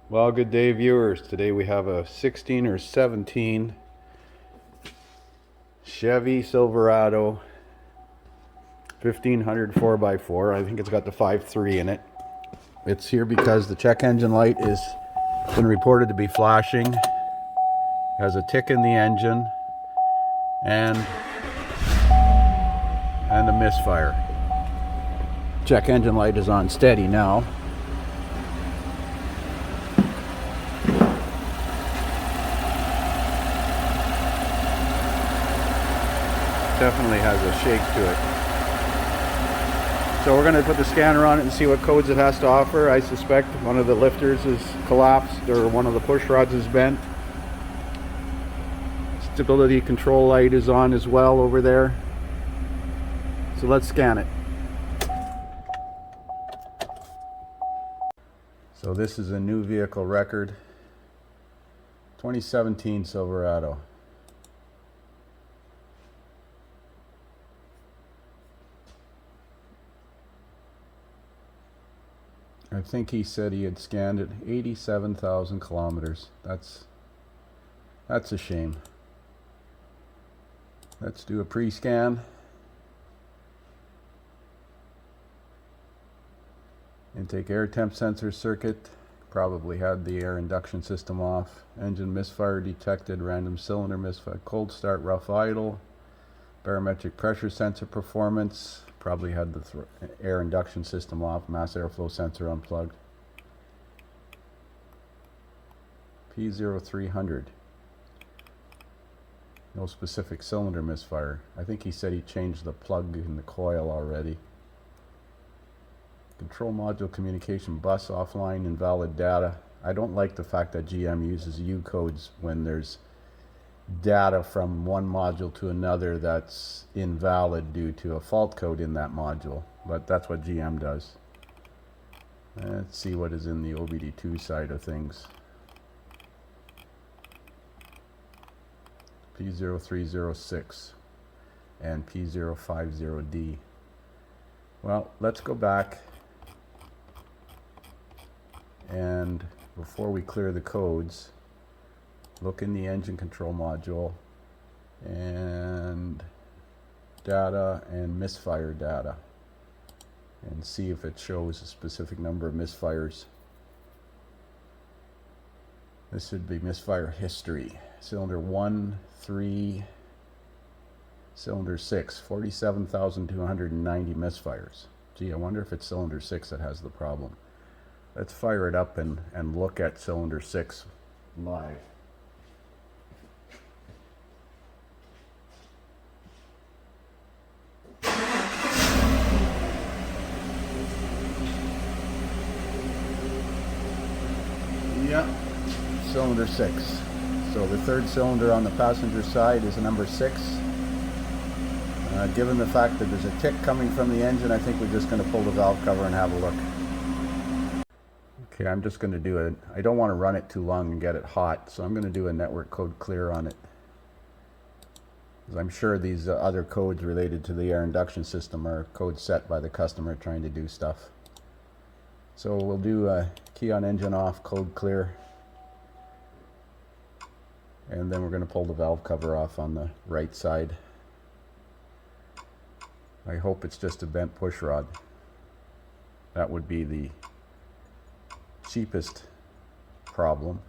Well, good day, viewers. Today we have a 16 or 17 Chevy Silverado 1500 4x4. I think it's got the 5.3 in it. It's here because the check engine light is been reported to be flashing. Has a tick in the engine and a misfire. Check engine light is on steady now. Definitely has a shake to it. So we're going to put the scanner on it and see what codes it has to offer. I suspect one of the lifters is collapsed or one of the push rods is bent. Stability control light is on as well over there. So let's scan it. So this is a new vehicle record. 2017 Silverado. I think he said he had scanned it 87,000 kilometers. That's a shame. Let's do a pre-scan. Intake air temp sensor circuit. Probably had the air induction system off. Engine misfire detected. Random cylinder misfire. Cold start, rough idle. Barometric pressure sensor performance. Probably had the air induction system off. Mass airflow sensor unplugged. P0300. No specific cylinder misfire. I think he said he changed the plug in the coil already. Control module communication bus offline, invalid data. I don't like the fact that GM uses U codes when there's data from one module to another that's invalid due to a fault code in that module, but that's what GM does. Let's see what is in the OBD2 side of things. P0306 and P050D. Well, let's go back, and before we clear the codes, look in the engine control module and data and misfire data and see if it shows a specific number of misfires. This should be misfire history. Cylinder 1, 3, cylinder 6, 47,290 misfires. Gee, I wonder if it's cylinder 6 that has the problem. Let's fire it up and look at cylinder 6 live. Yeah, cylinder 6. So the third cylinder on the passenger side is a number 6. Given the fact that there's a tick coming from the engine, I think we're just going to pull the valve cover and have a look. Okay, I'm just going to do it. I don't want to run it too long and get it hot, so I'm going to do a network code clear on it. I'm sure these other codes related to the air induction system are codes set by the customer trying to do stuff. So we'll do a key on engine off, code clear, and then we're going to pull the valve cover off on the right side. I hope it's just a bent push rod. That would be the cheapest problem.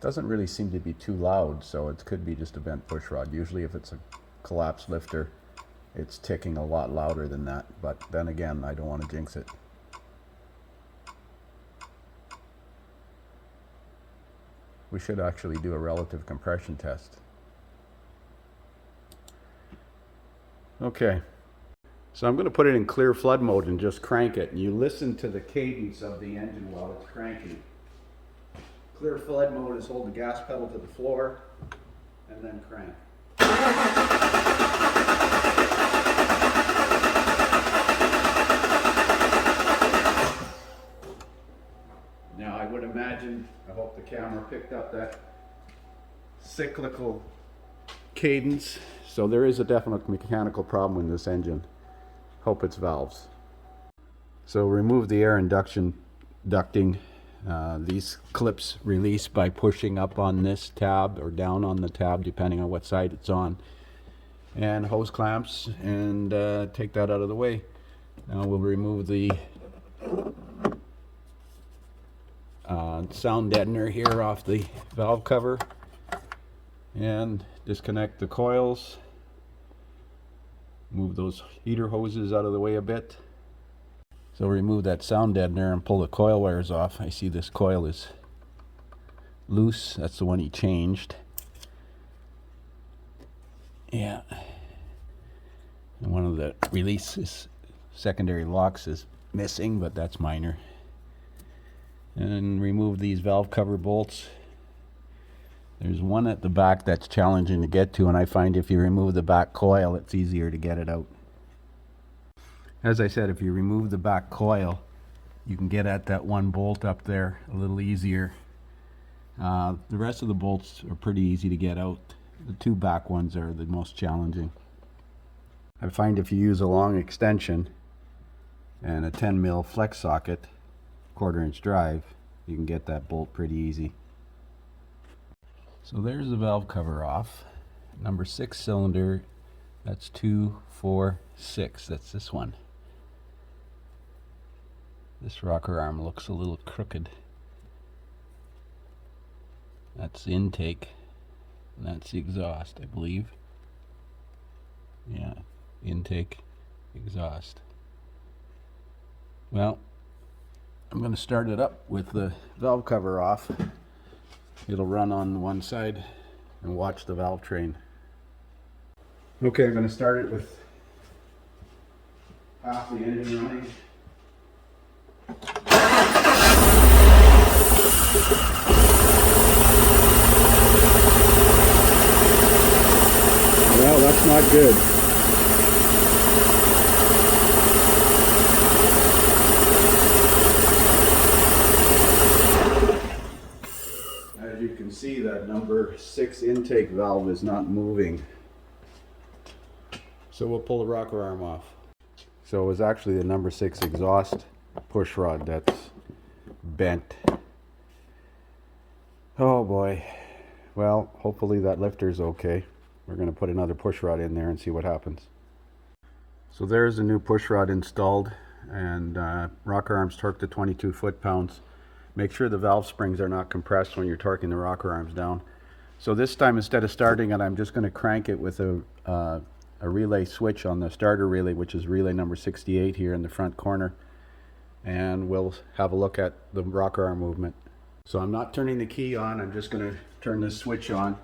Doesn't really seem to be too loud, so it could be just a bent push rod. Usually if it's a collapsed lifter, it's ticking a lot louder than that, but then again, I don't want to jinx it. We should actually do a relative compression test. Okay, so I'm going to put it in clear flood mode and just crank it. And you listen to the cadence of the engine while it's cranking. Clear flood mode is hold the gas pedal to the floor and then crank. Now I would imagine, I hope the camera picked up that cyclical cadence. So there is a definite mechanical problem in this engine. Hope it's valves. So remove the air induction ducting These clips release by pushing up on this tab or down on the tab, depending on what side it's on. And hose clamps, and take that out of the way. Now we'll remove the sound deadener here off the valve cover and disconnect the coils. Move those heater hoses out of the way a bit. So remove that sound deadener and pull the coil wires off. I see this coil is loose. That's the one he changed. Yeah. And one of the releases, secondary locks, is missing, but that's minor. And remove these valve cover bolts. There's one at the back that's challenging to get to, and I find if you remove the back coil, it's easier to get it out. As I said, if you remove the back coil, you can get at that one bolt up there a little easier. The rest of the bolts are pretty easy to get out. The two back ones are the most challenging. I find if you use a long extension and a 10 mil flex socket, 1/4 inch drive, you can get that bolt pretty easy. So there's the valve cover off. Number 6 cylinder, that's 2, 4, 6. That's this one. This rocker arm looks a little crooked. That's the intake, and that's the exhaust, I believe. Yeah, intake, exhaust. Well, I'm going to start it up with the valve cover off. It'll run on one side and watch the valve train. Okay, I'm going to start it with half the engine running. Well, that's not good. As you can see, that number 6 intake valve is not moving. So we'll pull the rocker arm off. So it was actually the number 6 exhaust push rod that's bent. Oh boy. Well, hopefully that lifter's okay. We're going to put another push rod in there and see what happens. So there's the new push rod installed, and rocker arms torqued to 22 foot-pounds. Make sure the valve springs are not compressed when you're torquing the rocker arms down. So this time, instead of starting it, I'm just going to crank it with a relay switch on the starter relay, which is relay number 68 here in the front corner. And we'll have a look at the rocker arm movement. So I'm not turning the key on, I'm just going to turn this switch on.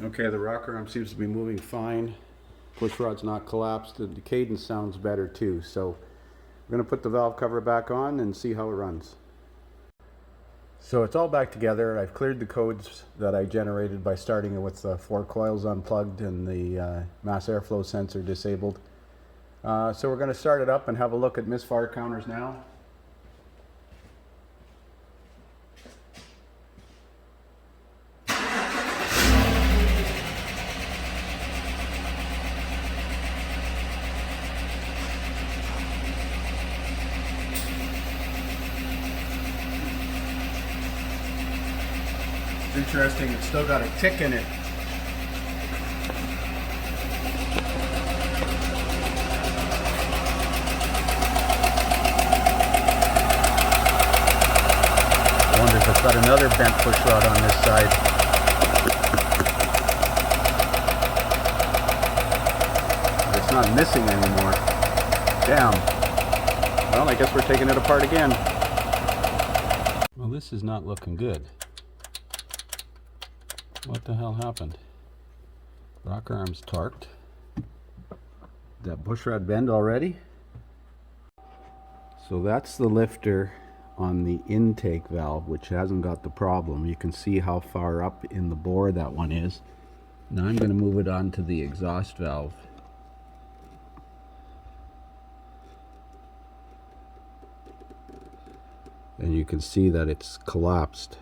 Okay, the rocker arm seems to be moving fine. Push rod's not collapsed. The cadence sounds better too. So I'm going to put the valve cover back on and see how it runs. So it's all back together. I've cleared the codes that I generated by starting it with the 4 coils unplugged and the mass airflow sensor disabled. So we're going to start it up and have a look at misfire counters now. It's interesting, it's still got a tick in it. I wonder if it's got another bent push rod on this side. It's not missing anymore. Damn. Well, I guess we're taking it apart again. Well, this is not looking good. What the hell happened? Rocker arm's torqued. Did that push rod bend already? So that's the lifter on the intake valve, which hasn't got the problem. You can see how far up in the bore that one is. Now I'm going to move it on to the exhaust valve. And you can see that it's collapsed.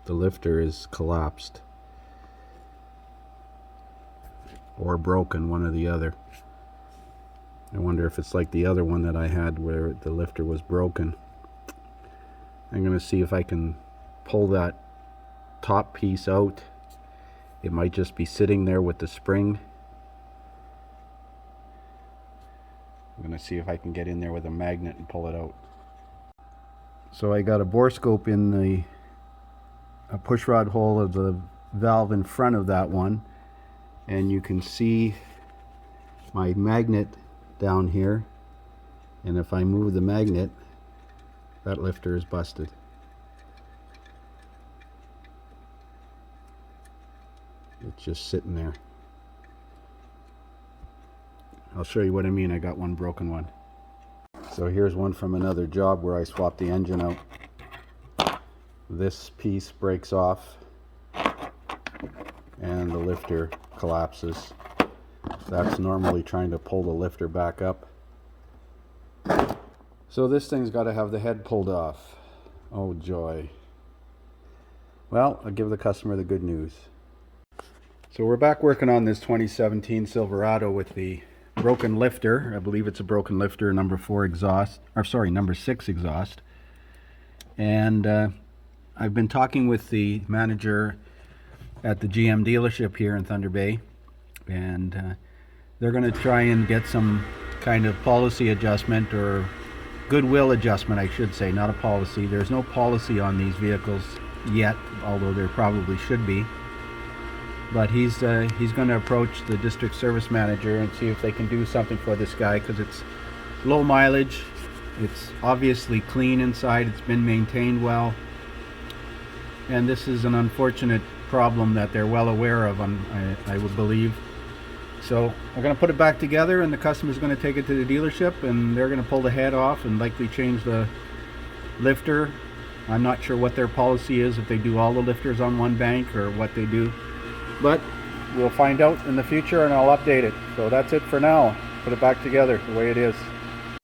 The lifter is collapsed. or broken, one or the other. I wonder if it's like the other one that I had where the lifter was broken. I'm going to see if I can pull that top piece out. It might just be sitting there with the spring. I'm going to see if I can get in there with a magnet and pull it out. So I got a bore scope in the push rod hole of the valve in front of that one, and you can see my magnet down here, and if I move the magnet, that lifter is busted. It's just sitting there. I'll show you what I mean. I got one broken one. So here's one from another job where I swapped the engine out. This piece breaks off and the lifter collapses. That's normally trying to pull the lifter back up. So this thing's got to have the head pulled off. Oh joy. Well, I'll give the customer the good news. So we're back working on this 2017 Silverado with the broken lifter. I believe it's a broken lifter, number 4 exhaust, or sorry, number 6 exhaust. And I've been talking with the manager at the GM dealership here in Thunder Bay, and they're going to try and get some kind of policy adjustment, or goodwill adjustment I should say, not a policy. There's no policy on these vehicles yet, although there probably should be. But he's going to approach the district service manager and see if they can do something for this guy, because it's low mileage, it's obviously clean inside, it's been maintained well, and this is an unfortunate problem that they're well aware of, I would believe. So we're going to put it back together, and the customer's going to take it to the dealership, and they're going to pull the head off and likely change the lifter. I'm not sure what their policy is, if they do all the lifters on one bank or what they do. But we'll find out in the future, and I'll update it. So that's it for now. Put it back together the way it is.